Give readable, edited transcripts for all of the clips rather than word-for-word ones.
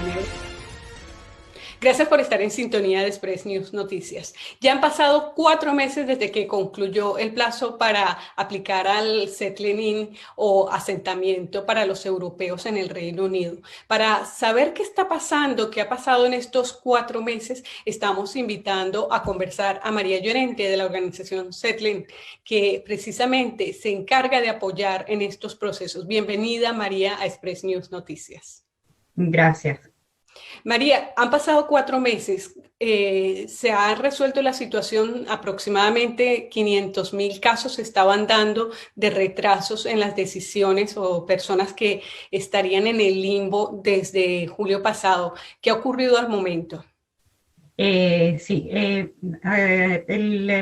ciudadanía. Gracias por estar en sintonía de Express News Noticias. Ya han pasado 4 meses desde que concluyó el plazo para aplicar al settlement o asentamiento para los europeos en el Reino Unido. Para saber qué está pasando, qué ha pasado en estos 4 meses, estamos invitando a conversar a María Llorente de la organización Settling, que precisamente se encarga de apoyar en estos procesos. Bienvenida, María, a Express News Noticias. Gracias. María, han pasado 4 meses. Se ha resuelto la situación. Aproximadamente 500.000 casos se estaban dando de retrasos en las decisiones o personas que estarían en el limbo desde julio pasado. ¿Qué ha ocurrido al momento? Sí, el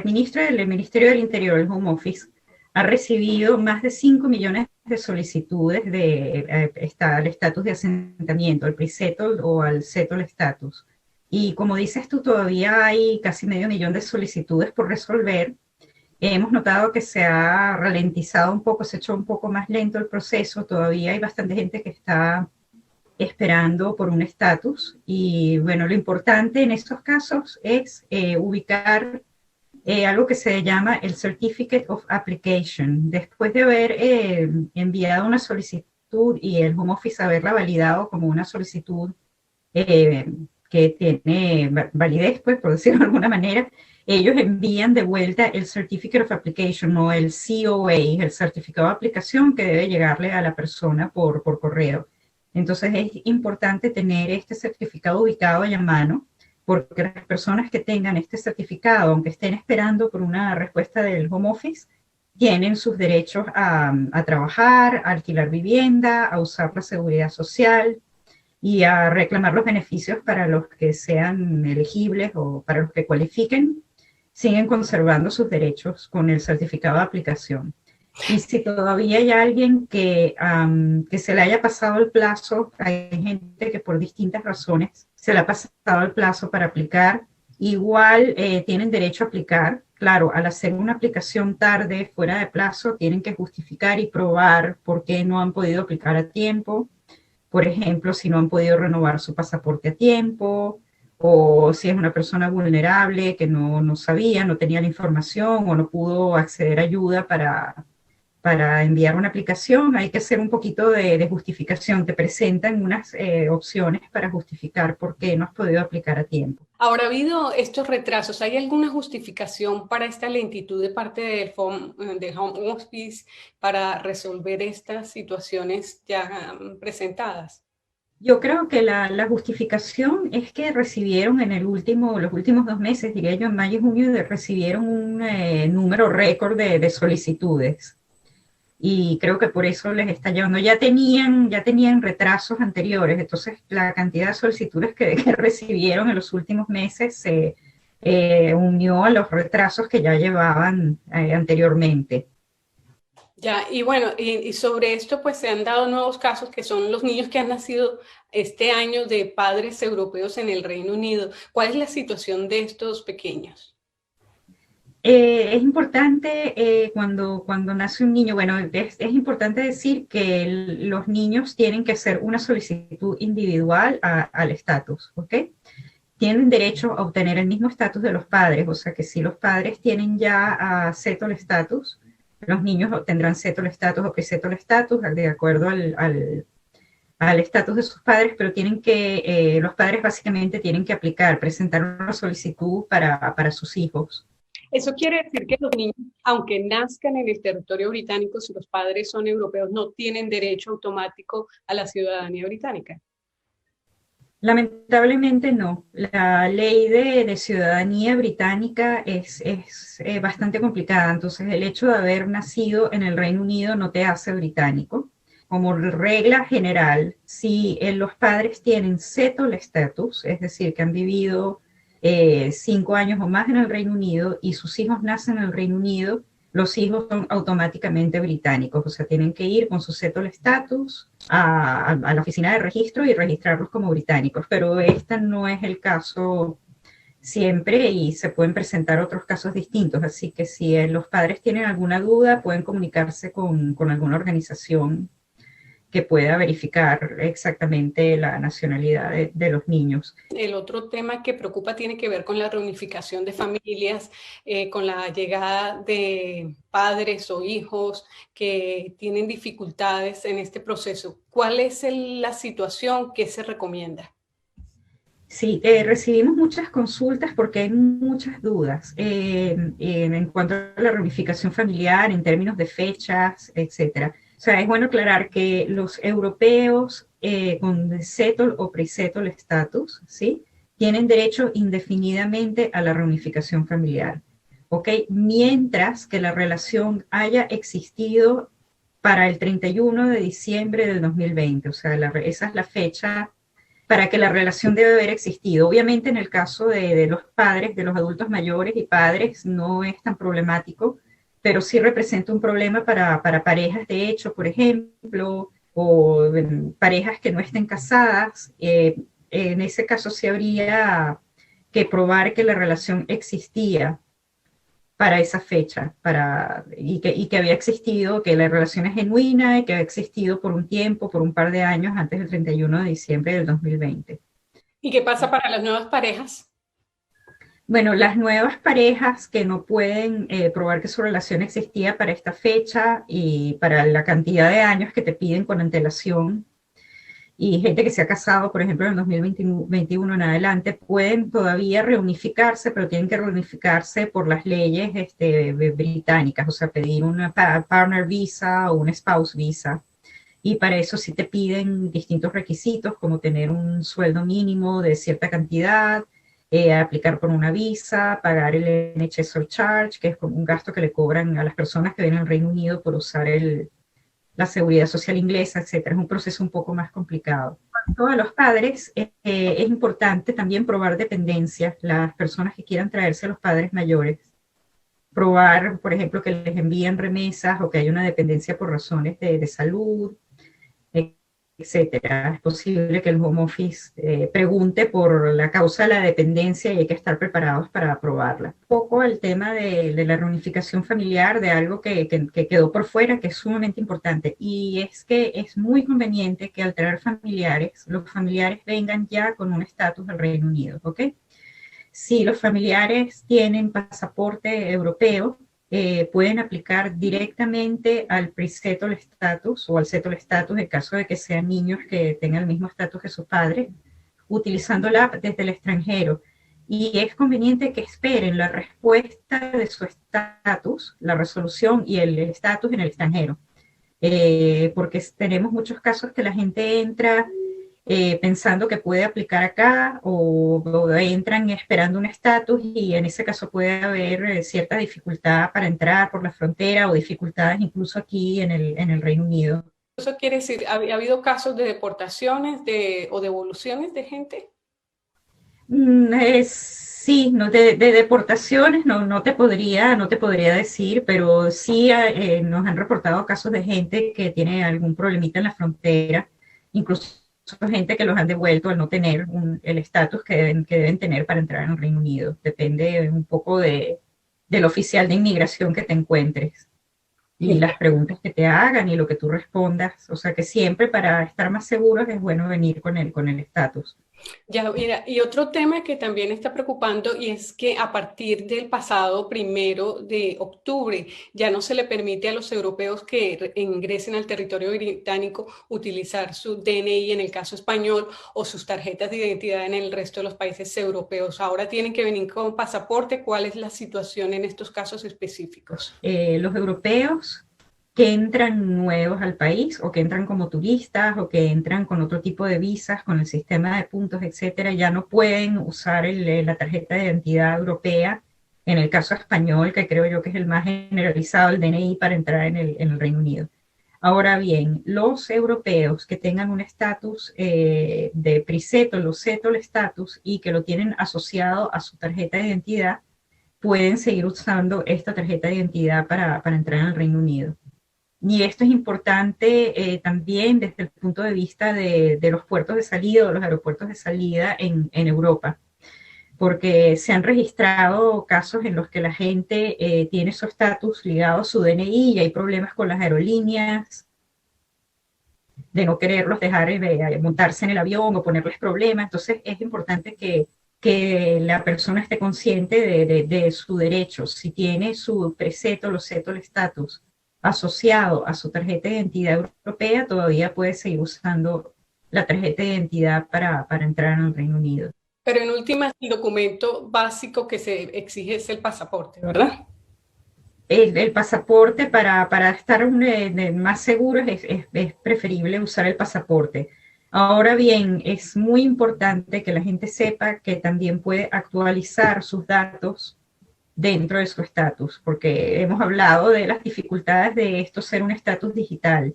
ministro del Ministerio del Interior, el Home Office, ha recibido más de 5 millones de solicitudes al estatus de asentamiento, al pre-settle o al settle status. Y como dices tú, todavía hay casi medio millón de solicitudes por resolver. Hemos notado que se ha ralentizado un poco, se ha hecho un poco más lento el proceso. Todavía hay bastante gente que está esperando por un estatus. Y bueno, lo importante en estos casos es ubicar algo que se llama el Certificate of Application. Después de haber enviado una solicitud y el Home Office haberla validado como una solicitud eh, que tiene validez, pues, por decirlo de alguna manera, ellos envían de vuelta el Certificate of Application o el COA, el certificado de aplicación que debe llegarle a la persona por correo. Entonces es importante tener este certificado ubicado a la mano, porque las personas que tengan este certificado, aunque estén esperando por una respuesta del Home Office, tienen sus derechos a trabajar, a alquilar vivienda, a usar la seguridad social y a reclamar los beneficios para los que sean elegibles o para los que cualifiquen, siguen conservando sus derechos con el certificado de aplicación. Y si todavía hay alguien que se le haya pasado el plazo, hay gente que por distintas razones se le ha pasado el plazo para aplicar, igual tienen derecho a aplicar. Claro, al hacer una aplicación tarde, fuera de plazo, tienen que justificar y probar por qué no han podido aplicar a tiempo. Por ejemplo, si no han podido renovar su pasaporte a tiempo, o si es una persona vulnerable que no sabía, no tenía la información o no pudo acceder a ayuda para enviar una aplicación, hay que hacer un poquito de justificación. Te presentan unas opciones para justificar por qué no has podido aplicar a tiempo. Ahora, ha habido estos retrasos. ¿Hay alguna justificación para esta lentitud de parte del Home Office para resolver estas situaciones ya presentadas? Yo creo que la justificación es que recibieron los últimos 2 meses, diría yo, en mayo y junio, recibieron un número récord de solicitudes. Y creo que por eso les está llevando. Ya tenían retrasos anteriores, entonces la cantidad de solicitudes que recibieron en los últimos meses se unió a los retrasos que ya llevaban anteriormente. Ya, y bueno, y sobre esto pues se han dado nuevos casos que son los niños que han nacido este año de padres europeos en el Reino Unido. ¿Cuál es la situación de estos pequeños? Es importante cuando nace un niño, bueno, es importante decir que los niños tienen que hacer una solicitud individual al estatus, ¿ok? Tienen derecho a obtener el mismo estatus de los padres, o sea que si los padres tienen ya settle status, los niños obtendrán settle status o pre-settle status de acuerdo al estatus de sus padres, pero los padres básicamente tienen que aplicar, presentar una solicitud para sus hijos. Eso quiere decir que los niños, aunque nazcan en el territorio británico, si los padres son europeos, no tienen derecho automático a la ciudadanía británica. Lamentablemente no. La ley de ciudadanía británica es bastante complicada. Entonces, el hecho de haber nacido en el Reino Unido no te hace británico. Como regla general, si los padres tienen settled status, es decir, que han vivido 5 años o más en el Reino Unido y sus hijos nacen en el Reino Unido, los hijos son automáticamente británicos, o sea, tienen que ir con su settled status a la oficina de registro y registrarlos como británicos, pero este no es el caso siempre y se pueden presentar otros casos distintos, así que si los padres tienen alguna duda pueden comunicarse con alguna organización que pueda verificar exactamente la nacionalidad de los niños. El otro tema que preocupa tiene que ver con la reunificación de familias, con la llegada de padres o hijos que tienen dificultades en este proceso. ¿Cuál es la situación que se recomienda? Sí, recibimos muchas consultas porque hay muchas dudas en cuanto a la reunificación familiar, en términos de fechas, etcétera. O sea, es bueno aclarar que los europeos con settle o pre-settle status, ¿sí? Tienen derecho indefinidamente a la reunificación familiar, ¿ok? Mientras que la relación haya existido para el 31 de diciembre del 2020, o sea, esa es la fecha para que la relación debe haber existido. Obviamente en el caso de los padres, de los adultos mayores y padres, no es tan problemático, pero sí representa un problema para parejas de hecho, por ejemplo, o parejas que no estén casadas. En ese caso sí habría que probar que la relación existía para esa fecha, y que había existido, que la relación es genuina y que había existido por un tiempo, por un par de años antes del 31 de diciembre del 2020. ¿Y qué pasa para las nuevas parejas? Bueno, las nuevas parejas que no pueden probar que su relación existía para esta fecha y para la cantidad de años que te piden con antelación, y gente que se ha casado, por ejemplo, en el 2021 en adelante, pueden todavía reunificarse, pero tienen que reunificarse por las leyes británicas, o sea, pedir una partner visa o una spouse visa. Y para eso sí te piden distintos requisitos, como tener un sueldo mínimo de cierta cantidad, aplicar por una visa, pagar el NHS surcharge, que es como un gasto que le cobran a las personas que vienen al Reino Unido por usar la seguridad social inglesa, etcétera. Es un proceso un poco más complicado. Para los padres es importante también probar dependencia, las personas que quieran traerse a los padres mayores, probar, por ejemplo, que les envían remesas o que hay una dependencia por razones de salud, etcétera. Es posible que el Home Office pregunte por la causa de la dependencia y hay que estar preparados para aprobarla. Un poco el tema de la reunificación familiar, de algo que quedó por fuera, que es sumamente importante, y es que es muy conveniente que al traer familiares, los familiares vengan ya con un estatus del Reino Unido, ¿ok? Si los familiares tienen pasaporte europeo, pueden aplicar directamente al pre-settle status o al settle status en caso de que sean niños que tengan el mismo estatus que sus padres, utilizando la app desde el extranjero. Y es conveniente que esperen la respuesta de su estatus, la resolución y el estatus en el extranjero, porque tenemos muchos casos que la gente entra pensando que puede aplicar acá o entran esperando un estatus y en ese caso puede haber cierta dificultad para entrar por la frontera o dificultades incluso aquí en el Reino Unido. ¿Eso quiere decir, ha habido casos de deportaciones o devoluciones de gente? Sí, no, de deportaciones no te podría decir, pero sí nos han reportado casos de gente que tiene algún problemita en la frontera, incluso gente que los han devuelto al no tener el estatus que deben tener para entrar en el Reino Unido. Depende un poco del oficial de inmigración que te encuentres y las preguntas que te hagan y lo que tú respondas. O sea que siempre para estar más seguros es bueno venir con el estatus. Ya, mira, y otro tema que también está preocupando y es que a partir del pasado 1 de octubre ya no se le permite a los europeos que ingresen al territorio británico utilizar su DNI en el caso español o sus tarjetas de identidad en el resto de los países europeos. Ahora tienen que venir con pasaporte. ¿Cuál es la situación en estos casos específicos? Los europeos que entran nuevos al país o que entran como turistas o que entran con otro tipo de visas, con el sistema de puntos, etcétera, ya no pueden usar la tarjeta de identidad europea. En el caso español, que creo yo que es el más generalizado, el DNI para entrar en el Reino Unido. Ahora bien, los europeos que tengan un estatus de pre-settle o settle status y que lo tienen asociado a su tarjeta de identidad, pueden seguir usando esta tarjeta de identidad para entrar en el Reino Unido. Y esto es importante también desde el punto de vista de los puertos de salida o los aeropuertos de salida en Europa, porque se han registrado casos en los que la gente tiene su estatus ligado a su DNI y hay problemas con las aerolíneas de no quererlos dejar montarse en el avión o ponerles problemas. Entonces es importante que la persona esté consciente de su derecho. Si tiene su preseto, lo seto, el estatus asociado a su tarjeta de identidad europea, todavía puede seguir usando la tarjeta de identidad para entrar en el Reino Unido. Pero en últimas, el documento básico que se exige es el pasaporte, ¿verdad? El pasaporte para estar más seguros es preferible usar el pasaporte. Ahora bien, es muy importante que la gente sepa que también puede actualizar sus datos dentro de su estatus, porque hemos hablado de las dificultades de esto ser un estatus digital,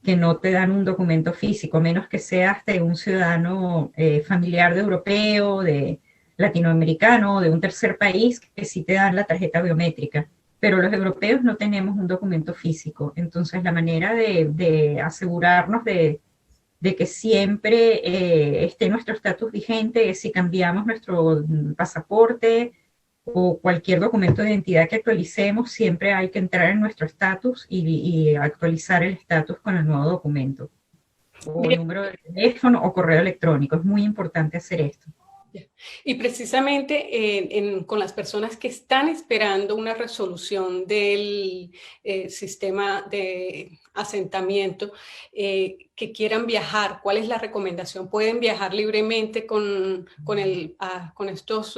que no te dan un documento físico, a menos que seas de un ciudadano familiar de europeo, de latinoamericano, de un tercer país, que sí te dan la tarjeta biométrica. Pero los europeos no tenemos un documento físico. Entonces, la manera de asegurarnos de que siempre esté nuestro estatus vigente es si cambiamos nuestro pasaporte o cualquier documento de identidad que actualicemos, siempre hay que entrar en nuestro estatus y actualizar el estatus con el nuevo documento, o Bien. número de teléfono o correo electrónico. Es muy importante hacer esto. Y precisamente con las personas que están esperando una resolución del sistema de asentamiento, que quieran viajar, ¿cuál es la recomendación? ¿Pueden viajar libremente con estos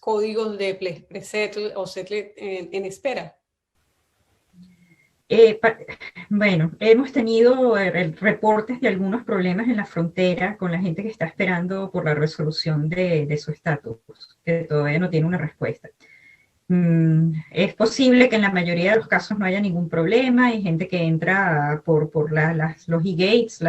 códigos de pre-settle o settle en espera? Eh, bueno, hemos tenido reportes de algunos problemas en la frontera con la gente que está esperando por la resolución de su estatus, que todavía no tiene una respuesta. Es posible que en la mayoría de los casos no haya ningún problema. Hay gente que entra por los e-gates,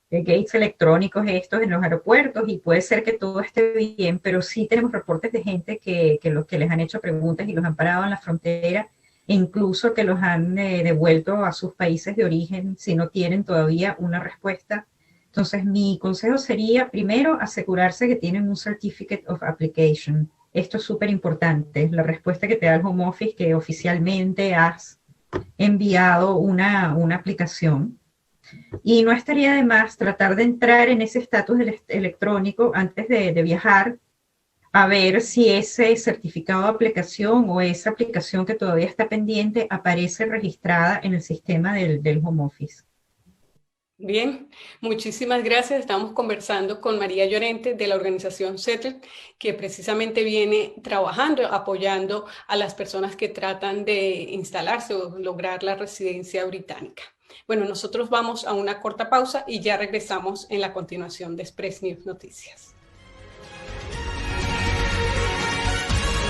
gates electrónicos estos en los aeropuertos, y puede ser que todo esté bien, pero sí tenemos reportes de gente que les han hecho preguntas y los han parado en la frontera, e incluso que los han devuelto a sus países de origen si no tienen todavía una respuesta. Entonces, mi consejo sería, primero, asegurarse que tienen un Certificate of Application. Esto es súper importante, la respuesta que te da el Home Office, que oficialmente has enviado una aplicación. Y no estaría de más tratar de entrar en ese estatus electrónico antes de viajar, a ver si ese certificado de aplicación o esa aplicación que todavía está pendiente aparece registrada en el sistema del Home Office. Bien, muchísimas gracias. Estamos conversando con María Llorente de la organización Settle, que precisamente viene trabajando, apoyando a las personas que tratan de instalarse o lograr la residencia británica. Bueno, nosotros vamos a una corta pausa y ya regresamos en la continuación de Express News Noticias.